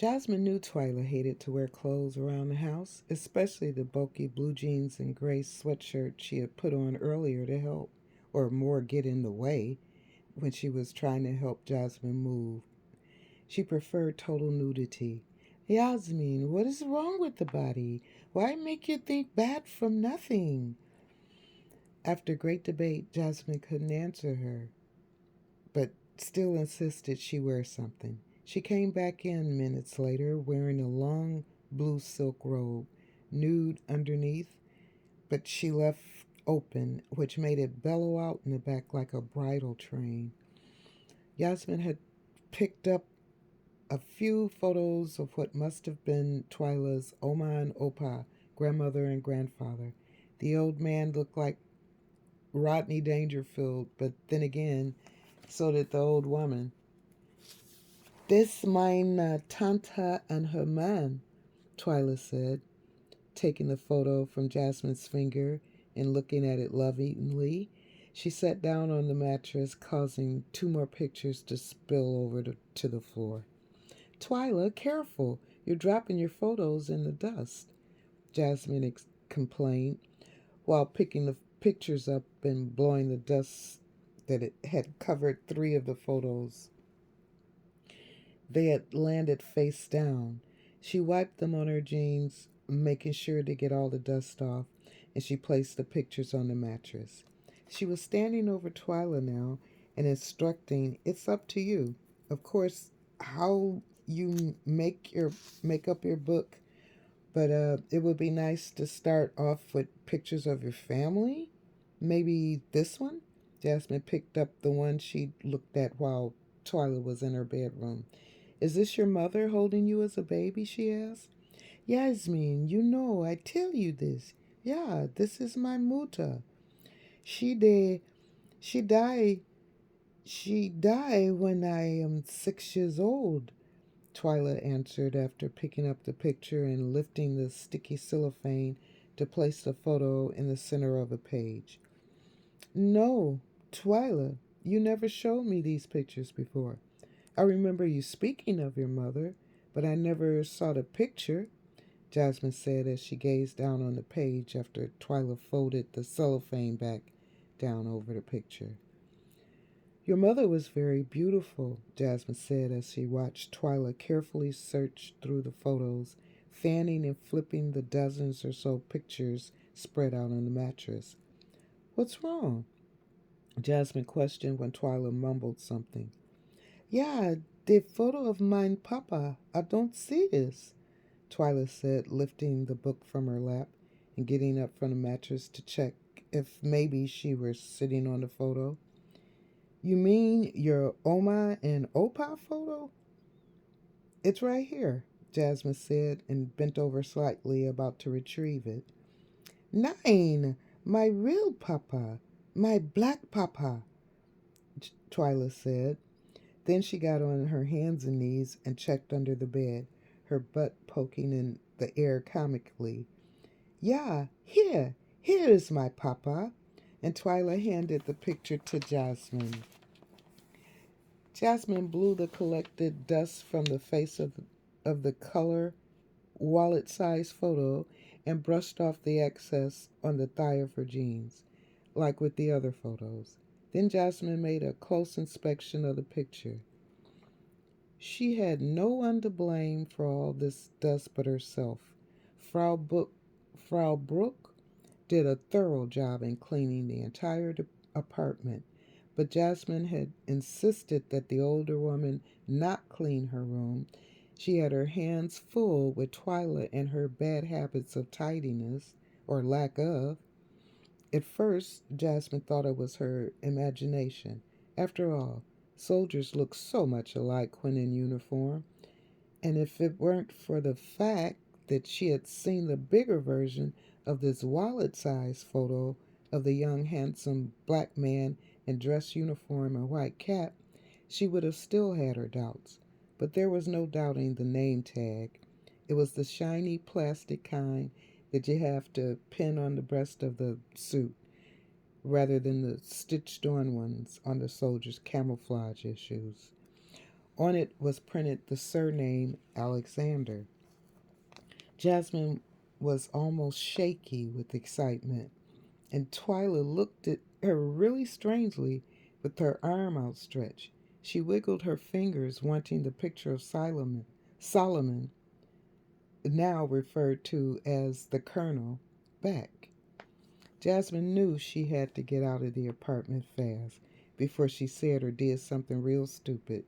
Jasmine knew Twyla hated to wear clothes around the house, especially the bulky blue jeans and gray sweatshirt she had put on earlier to help, or more get in the way, when she was trying to help Jasmine move. She preferred total nudity. Yasmin, what is wrong with the body? Why make you think bad from nothing? After great debate, Jasmine couldn't answer her, but still insisted she wear something. She came back in minutes later wearing a long blue silk robe, nude underneath, but she left open, which made it bellow out in the back like a bridal train. Yasmin had picked up a few photos of what must have been Twyla's Oma and Opa, grandmother and grandfather. The old man looked like Rodney Dangerfield, but then again, so did the old woman. This mine tante and her man, Twyla said, taking the photo from Jasmine's finger and looking at it lovingly. She sat down on the mattress, causing two more pictures to spill over to the floor. Twyla, careful. You're dropping your photos in the dust, Jasmine complained, while picking the pictures up and blowing the dust that it had covered three of the photos. They had landed face down. She wiped them on her jeans, making sure to get all the dust off, and she placed the pictures on the mattress. She was standing over Twyla now and instructing, "It's up to you. Of course, how you make up your book, but it would be nice to start off with pictures of your family. Maybe this one." Jasmine picked up the one she looked at while Twyla was in her bedroom. "Is this your mother holding you as a baby?" she asked. "Yasmin, you know I tell you this. Yeah, this is my mutter. She de, she die, she die when I am 6 years old," Twyla answered after picking up the picture and lifting the sticky cellophane to place the photo in the center of a page. "No, Twyla, you never showed me these pictures before. I remember you speaking of your mother, but I never saw the picture," Jasmine said as she gazed down on the page after Twyla folded the cellophane back down over the picture. "Your mother was very beautiful," Jasmine said as she watched Twyla carefully search through the photos, fanning and flipping the dozens or so pictures spread out on the mattress. "What's wrong?" Jasmine questioned when Twyla mumbled something. "Yeah, the photo of mine papa. I don't see this," Twyla said, lifting the book from her lap and getting up from the mattress to check if maybe she were sitting on the photo. "You mean your Oma and Opa photo?" "It's right here," Jasmine said and bent over slightly, about to retrieve it. "Nine! My real papa! My black papa!" Twyla said. Then she got on her hands and knees and checked under the bed, her butt poking in the air comically. "Yeah, here is my papa." And Twyla handed the picture to Jasmine. Jasmine blew the collected dust from the face of the color wallet sized photo and brushed off the excess on the thigh of her jeans, like with the other photos. Then Jasmine made a close inspection of the picture. She had no one to blame for all this dust but herself. Frau, Book, Frau Brooke did a thorough job in cleaning the entire apartment, but Jasmine had insisted that the older woman not clean her room. She had her hands full with Twyla and her bad habits of tidiness, or lack of. At first, Jasmine thought it was her imagination. After all, soldiers look so much alike when in uniform, and if it weren't for the fact that she had seen the bigger version of this wallet sized photo of the young, handsome black man in dress uniform and white cap, she would have still had her doubts. But there was no doubting the name tag. It was the shiny plastic kind that you have to pin on the breast of the suit, rather than the stitched on ones on the soldiers' camouflage issues. On it was printed the surname Alexander. Jasmine was almost shaky with excitement, and Twyla looked at her really strangely with her arm outstretched. She wiggled her fingers, wanting the picture of Solomon, now referred to as the Colonel, back. Jasmine knew she had to get out of the apartment fast before she said or did something real stupid.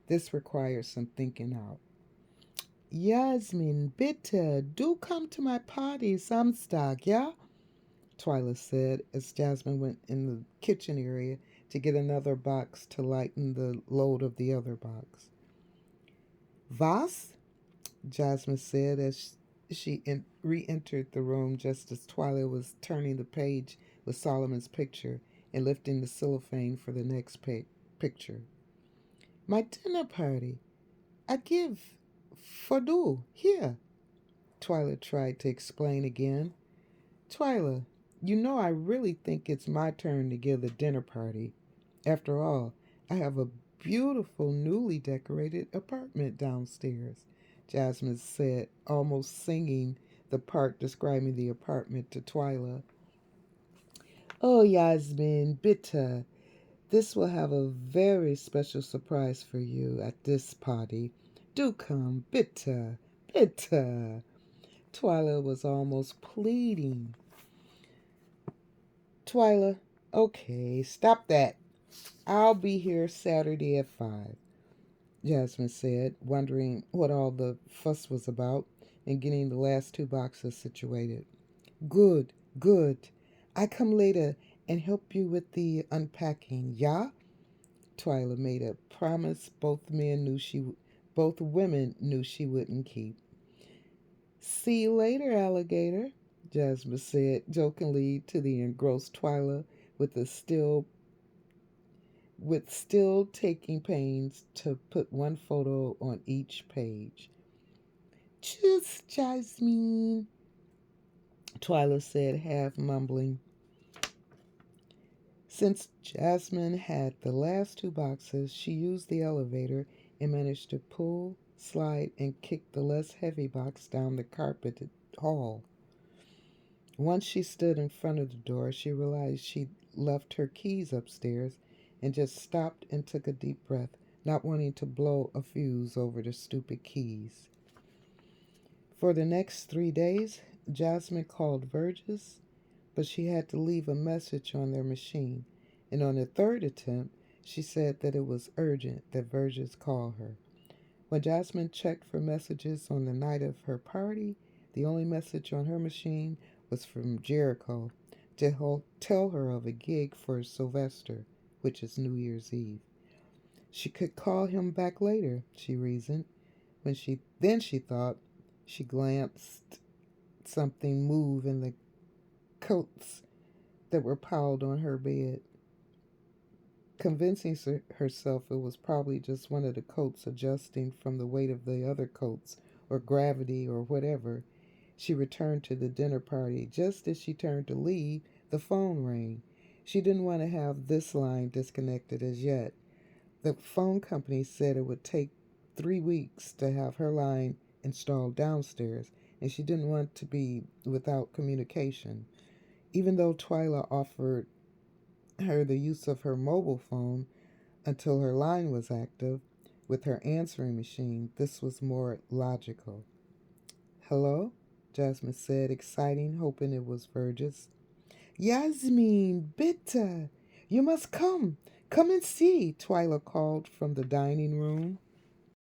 This required some thinking out. Yasmin, bitte, do come to my party Samstag, yeah? Twyla said as Jasmine went in the kitchen area to get another box to lighten the load of the other box. Was? Jasmine said as she re entered the room just as Twyla was turning the page with Solomon's picture and lifting the cellophane for the next picture. My dinner party. I give for do here. Twyla tried to explain again. Twyla, you know I really think it's my turn to give the dinner party. After all, I have a beautiful newly decorated apartment downstairs, Jasmine said, almost singing the part describing the apartment to Twyla. Oh, Yasmin, bitte, this will have a very special surprise for you at this party. Do come, bitte, bitte. Twyla was almost pleading. Twyla, okay, stop that. I'll be here Saturday at 5, Jasmine said, wondering what all the fuss was about and getting the last two boxes situated. Good, good. I come later and help you with the unpacking, yeah? Twyla made a promise both women knew she wouldn't keep. See you later, alligator, Jasmine said jokingly to the engrossed Twyla with still taking pains to put one photo on each page. Tschüss, Jasmine, Twyla said, half mumbling. Since Jasmine had the last two boxes, she used the elevator and managed to pull, slide, and kick the less heavy box down the carpeted hall. Once she stood in front of the door, she realized she'd left her keys upstairs and just stopped and took a deep breath, not wanting to blow a fuse over the stupid keys. For the next 3 days, Jasmine called Burgess, but she had to leave a message on their machine, and on the third attempt, she said that it was urgent that Burgess call her. When Jasmine checked for messages on the night of her party, the only message on her machine was from Jericho to tell her of a gig for Sylvester, which is New Year's Eve. She could call him back later, she reasoned. She thought she glanced something move in the coats that were piled on her bed. Convincing herself it was probably just one of the coats adjusting from the weight of the other coats, or gravity, or whatever, she returned to the dinner party. Just as she turned to leave, the phone rang. She didn't want to have this line disconnected as yet. The phone company said it would take 3 weeks to have her line installed downstairs, and she didn't want to be without communication. Even though Twyla offered her the use of her mobile phone until her line was active with her answering machine, this was more logical. Hello? Jasmine said, exciting, hoping it was Burgess. Yasmin, bitte, you must come. Come and see, Twyla called from the dining room.